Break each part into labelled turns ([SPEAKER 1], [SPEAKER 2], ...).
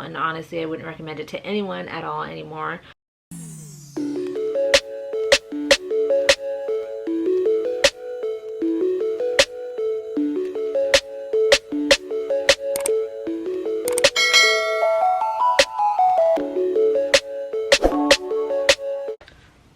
[SPEAKER 1] And honestly, I wouldn't recommend it to anyone at all anymore.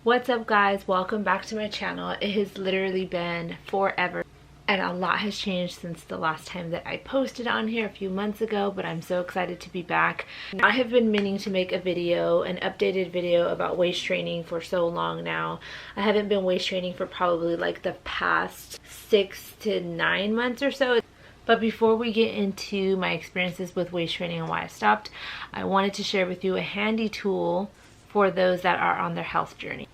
[SPEAKER 1] What's up guys, welcome back to my channel. It has literally been forever and a lot has changed since the last time that I posted on here a few months ago, but I'm so excited to be back. I have been meaning to make a video, an updated video about waist training for so long now. I haven't been waist training for probably like the past 6 to 9 months or so. But before we get into my experiences with waist training and why I stopped, I wanted to share with you a handy tool for those that are on their health journey.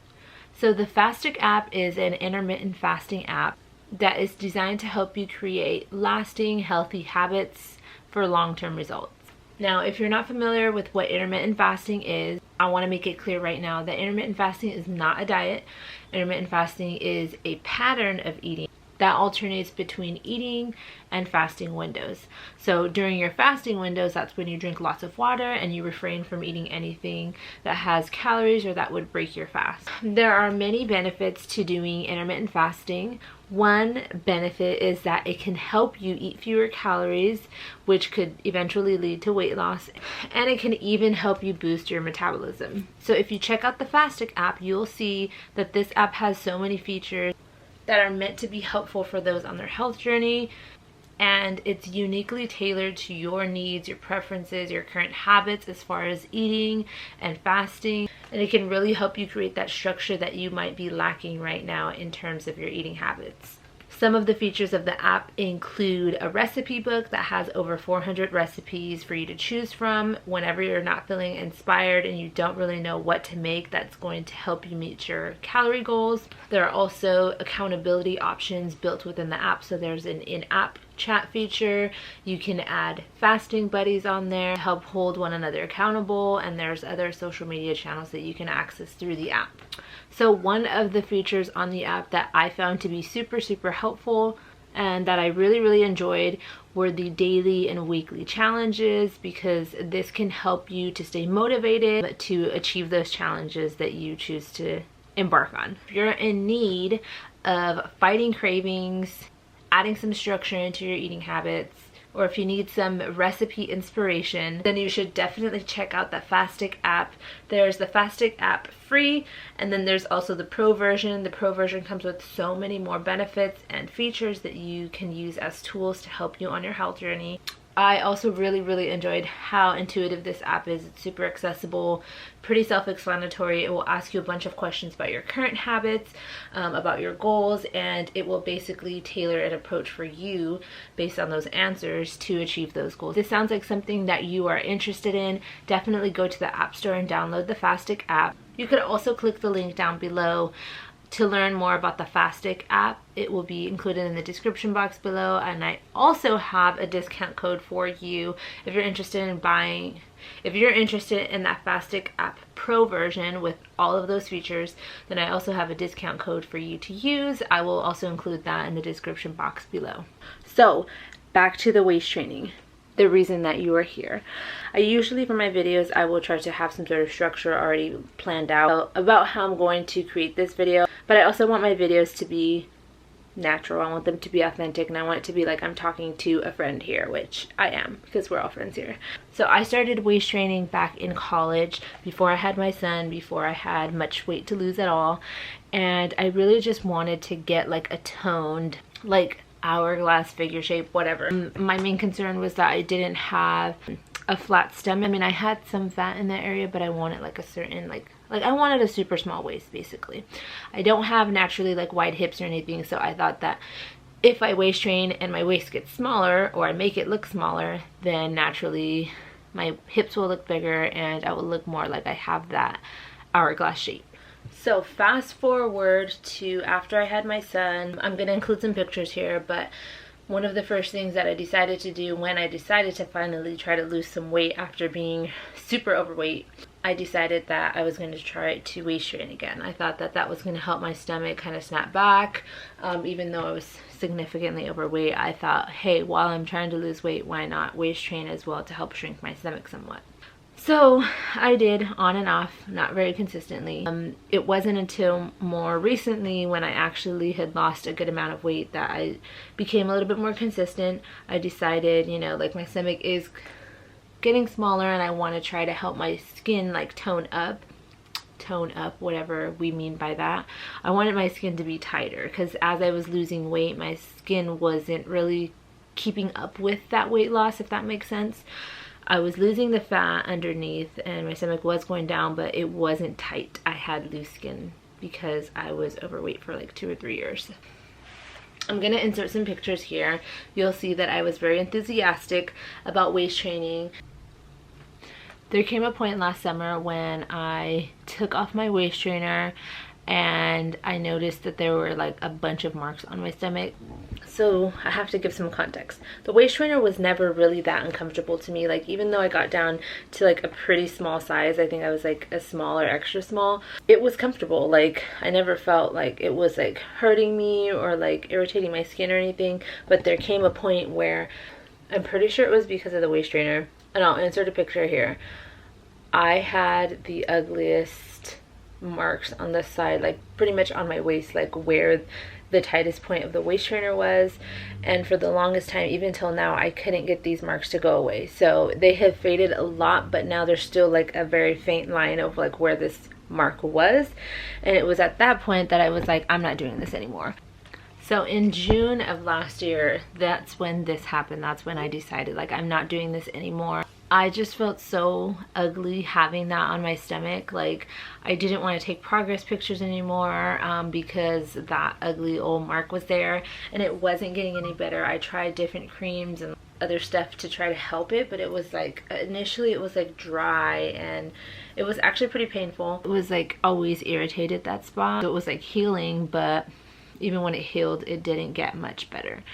[SPEAKER 1] So the Fastic app is an intermittent fasting app that is designed to help you create lasting, healthy habits for long-term results. Now, if you're not familiar with what intermittent fasting is, I want to make it clear right now that intermittent fasting is not a diet. Intermittent fasting is a pattern of eating that alternates between eating and fasting windows. So during your fasting windows, that's when you drink lots of water and you refrain from eating anything that has calories or that would break your fast. There are many benefits to doing intermittent fasting. One benefit is that it can help you eat fewer calories, which could eventually lead to weight loss, and it can even help you boost your metabolism. So if you check out the Fastic app, you'll see that this app has so many features that are meant to be helpful for those on their health journey, and it's uniquely tailored to your needs, your preferences, your current habits as far as eating and fasting, and it can really help you create that structure that you might be lacking right now in terms of your eating habits. Some of the features of the app include a recipe book that has over 400 recipes for you to choose from whenever you're not feeling inspired and you don't really know what to make that's going to help you meet your calorie goals. There are also accountability options built within the app. So there's an in-app chat feature. You can add fasting buddies on there to help hold one another accountable, and there's other social media channels that you can access through the app. So one of the features on the app that I found to be super helpful and that I really enjoyed were the daily and weekly challenges, because this can help you to stay motivated to achieve those challenges that you choose to embark on. If you're in need of fighting cravings, adding some structure into your eating habits, or if you need some recipe inspiration, then you should definitely check out the Fastic app. There's the Fastic app free, and then there's also the Pro version. The Pro version comes with so many more benefits and features that you can use as tools to help you on your health journey. I also really enjoyed how intuitive this app is. It's super accessible, pretty self-explanatory. It will ask you a bunch of questions about your current habits, about your goals, and it will basically tailor an approach for you based on those answers to achieve those goals. This sounds like something that you are interested in. Definitely go to the App Store and download the Fastic app. You could also click the link down below to learn more about the Fastic app. It will be included in the description box below, and I also have a discount code for you if you're interested in buying. If you're interested in that Fastic app Pro version with all of those features, then I also have a discount code for you to use. I will also include that in the description box below. So back to the waist training, the reason that you are here. I usually, for my videos, I will try to have some sort of structure already planned out about how I'm going to create this video, but I also want my videos to be natural. I want them to be authentic, and I want it to be like I'm talking to a friend here, which I am, because we're all friends here. So I started waist training back in college, before I had my son, before I had much weight to lose at all, and I really just wanted to get like a toned, like hourglass figure shape, whatever. My main concern was that I didn't have a flat stomach. I mean, I had some fat in that area, but I wanted like a certain like I wanted a super small waist basically. I don't have naturally like wide hips or anything, so I thought that if I waist train and my waist gets smaller, or I make it look smaller, then naturally my hips will look bigger and I will look more like I have that hourglass shape. So fast forward to after I had my son. I'm gonna include some pictures here, but one of the first things that I decided to do when I decided to finally try to lose some weight after being super overweight, I decided that I was going to try to waist train again. I thought that that was going to help my stomach kind of snap back. Even though I was significantly overweight, I thought, hey, while I'm trying to lose weight, why not waist train as well to help shrink my stomach somewhat? So I did on and off, not very consistently. It wasn't until more recently when I actually had lost a good amount of weight that I became a little bit more consistent. I decided, you know, like my stomach is getting smaller and I want to try to help my skin like tone up, whatever we mean by that. I wanted my skin to be tighter because as I was losing weight, my skin wasn't really keeping up with that weight loss, if that makes sense. I was losing the fat underneath and my stomach was going down, but it wasn't tight. I had loose skin because I was overweight for like 2 or 3 years. I'm going to insert some pictures here. You'll see that I was very enthusiastic about waist training. There came a point last summer when I took off my waist trainer and I noticed that there were like a bunch of marks on my stomach. So I have to give some context. The waist trainer was never really that uncomfortable to me. Like even though I got down to like a pretty small size, I think I was like a small or extra small, it was comfortable. Like I never felt like it was like hurting me or like irritating my skin or anything. But there came a point where I'm pretty sure it was because of the waist trainer, and I'll insert a picture here. I had the ugliest marks on the side, like pretty much on my waist, like where the tightest point of the waist trainer was, and for the longest time, even till now, I couldn't get these marks to go away. So they have faded a lot, but now there's still like a very faint line of like where this mark was, and it was at that point that I was like, I'm not doing this anymore. So in June of last year, that's when this happened. That's when I decided like I'm not doing this anymore. I just felt so ugly having that on my stomach. Like I didn't want to take progress pictures anymore because that ugly old mark was there and it wasn't getting any better. I tried different creams and other stuff to try to help it, but it was like initially it was like dry and it was actually pretty painful. It was like always irritated, that spot. So it was like healing, but even when it healed, it didn't get much better.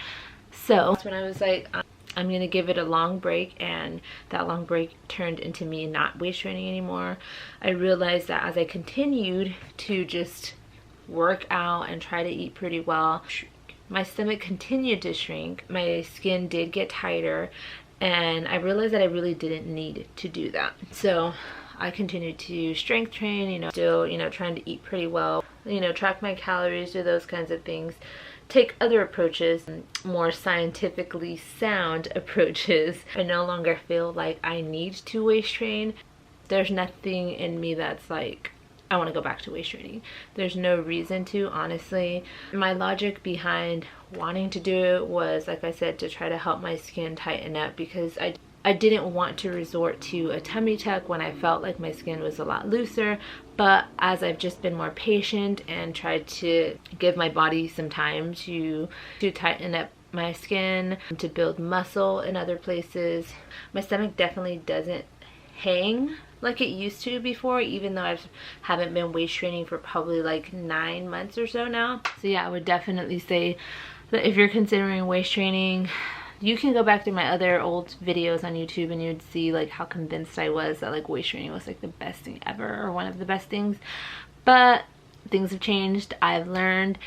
[SPEAKER 1] So that's when I was like, I'm gonna give it a long break, and that long break turned into me not waist training anymore. I realized that as I continued to just work out and try to eat pretty well, my stomach continued to shrink, my skin did get tighter, and I realized that I really didn't need to do that. So I continued to strength train, you know, still, you know, trying to eat pretty well, you know, track my calories, do those kinds of things, take other approaches, more scientifically sound approaches. I no longer feel like I need to waist train. There's nothing in me that's like, I want to go back to waist training. There's no reason to, honestly. My logic behind wanting to do it was, like I said, to try to help my skin tighten up, because I didn't want to resort to a tummy tuck when I felt like my skin was a lot looser. But as I've just been more patient and tried to give my body some time to tighten up my skin, to build muscle in other places, my stomach definitely doesn't hang like it used to before, even though I haven't been waist training for probably like 9 months or so now. So yeah, I would definitely say that if you're considering waist training, you can go back to my other old videos on YouTube and you'd see like how convinced I was that like waist training was like the best thing ever, or one of the best things. But things have changed. I've learned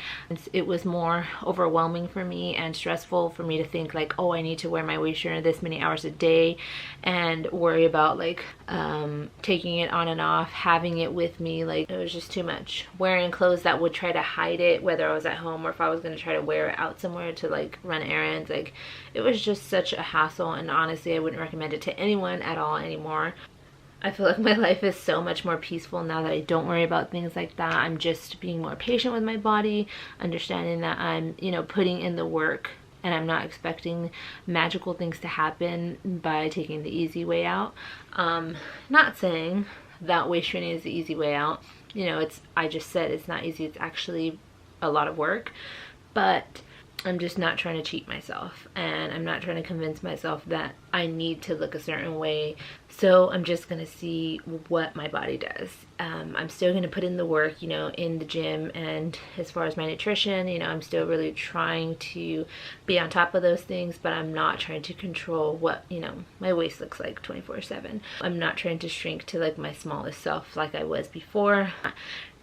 [SPEAKER 1] it was more overwhelming for me and stressful for me to think like, oh, I need to wear my waist trainer this many hours a day and worry about like taking it on and off, having it with me. Like it was just too much. Wearing clothes that would try to hide it, whether I was at home or if I was going to try to wear it out somewhere to like run errands. Like it was just such a hassle, and honestly I wouldn't recommend it to anyone at all anymore. I feel like my life is so much more peaceful now that I don't worry about things like that. I'm just being more patient with my body, understanding that I'm, you know, putting in the work, and I'm not expecting magical things to happen by taking the easy way out. Not saying that waist training is the easy way out. You know, I just said it's not easy. It's actually a lot of work, but I'm just not trying to cheat myself, and I'm not trying to convince myself that I need to look a certain way. So I'm just gonna see what my body does. I'm still gonna put in the work, you know, in the gym, and as far as my nutrition, you know, I'm still really trying to be on top of those things, but I'm not trying to control what, you know, my waist looks like 24/7. I'm not trying to shrink to like my smallest self like I was before.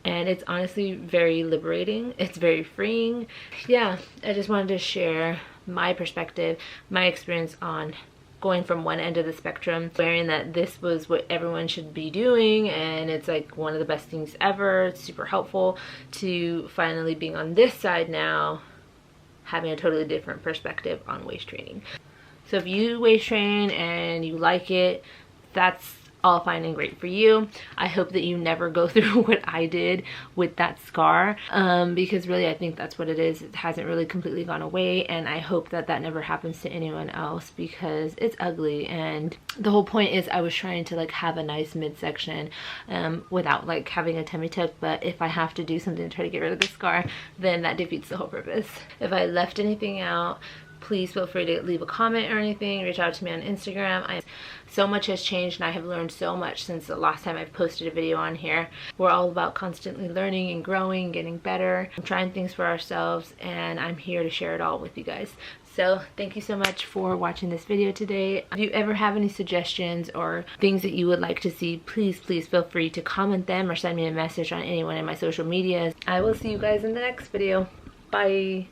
[SPEAKER 1] And it's honestly very liberating. It's very freeing. Yeah, I just wanted to share my perspective, my experience on going from one end of the spectrum, swearing that this was what everyone should be doing and it's like one of the best things ever, it's super helpful, to finally being on this side now, having a totally different perspective on waist training. So if you waist train and you like it, that's all fine and great for you. I hope that you never go through what I did with that scar, because really I think that's what it is. It hasn't really completely gone away, and I hope that that never happens to anyone else because it's ugly. And the whole point is I was trying to like have a nice midsection without like having a tummy tuck, but if I have to do something to try to get rid of the scar, then that defeats the whole purpose. If I left anything out, please feel free to leave a comment or anything, reach out to me on Instagram. So much has changed and I have learned so much since the last time I've posted a video on here. We're all about constantly learning and growing, getting better, trying things for ourselves, and I'm here to share it all with you guys. So thank you so much for watching this video today. If you ever have any suggestions or things that you would like to see, please feel free to comment them or send me a message on any one of my social medias. I will see you guys in the next video. Bye.